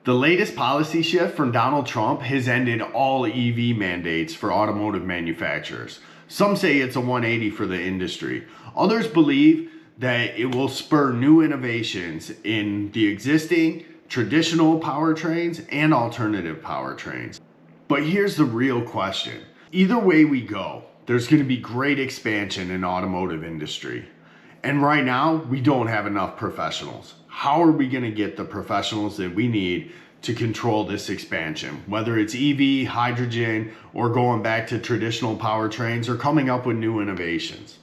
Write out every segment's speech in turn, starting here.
The latest policy shift from Donald Trump has ended all EV mandates for automotive manufacturers. Some say it's a 180 for the industry. Others believe that it will spur new innovations in the existing traditional powertrains and alternative powertrains. But here's the real question. Either way we go, there's going to be great expansion in automotive industry. And right now, we don't have enough professionals. How are we going to get the professionals that we need to control this expansion? Whether it's EV, hydrogen, or going back to traditional powertrains, or coming up with new innovations.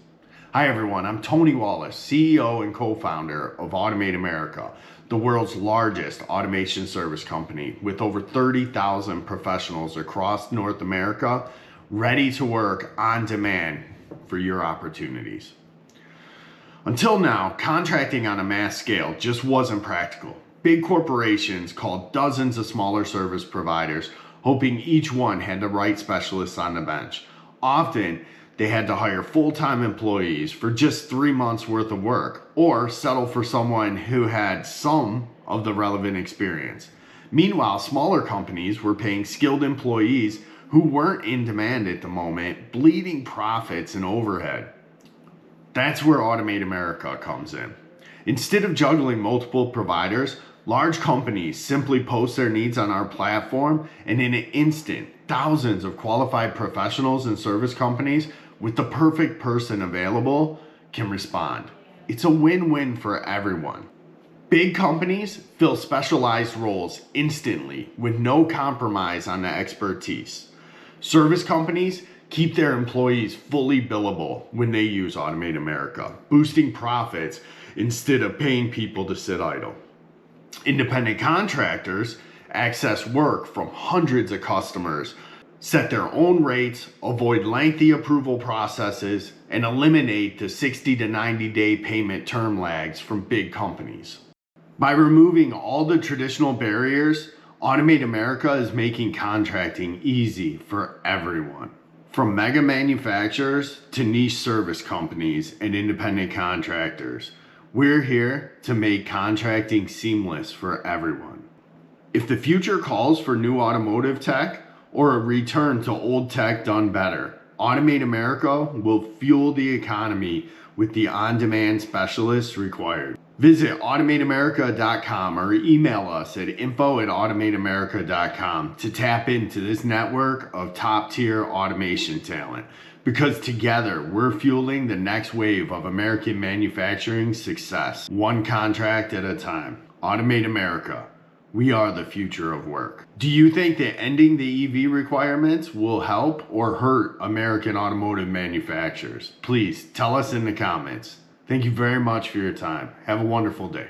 Hi everyone, I'm Tony Wallace, CEO and co-founder of Automate America, the world's largest automation service company with over 30,000 professionals across North America ready to work on demand for your opportunities. Until now, contracting on a mass scale just wasn't practical. Big corporations called dozens of smaller service providers, hoping each one had the right specialists on the bench. Often, they had to hire full-time employees for just 3 months worth of work, or settle for someone who had some of the relevant experience. Meanwhile, smaller companies were paying skilled employees who weren't in demand at the moment, bleeding profits and overhead. That's where Automate America comes in. Instead of juggling multiple providers, large companies simply post their needs on our platform, and in an instant, thousands of qualified professionals and service companies with the perfect person available can respond. It's a win-win for everyone. Big companies fill specialized roles instantly with no compromise on the expertise. Service companies keep their employees fully billable when they use Automate America, boosting profits instead of paying people to sit idle. Independent contractors access work from hundreds of customers, set their own rates, avoid lengthy approval processes, and eliminate the 60 to 90 day payment term lags from big companies. By removing all the traditional barriers, Automate America is making contracting easy for everyone. From mega manufacturers to niche service companies and independent contractors, we're here to make contracting seamless for everyone. If the future calls for new automotive tech or a return to old tech done better, Automate America will fuel the economy with the on-demand specialists required. Visit automateamerica.com or email us at info@automateamerica.com to tap into this network of top-tier automation talent, because together we're fueling the next wave of American manufacturing success, one contract at a time. Automate America. We are the future of work. Do you think that ending the EV requirements will help or hurt American automotive manufacturers? Please tell us in the comments. Thank you very much for your time. Have a wonderful day.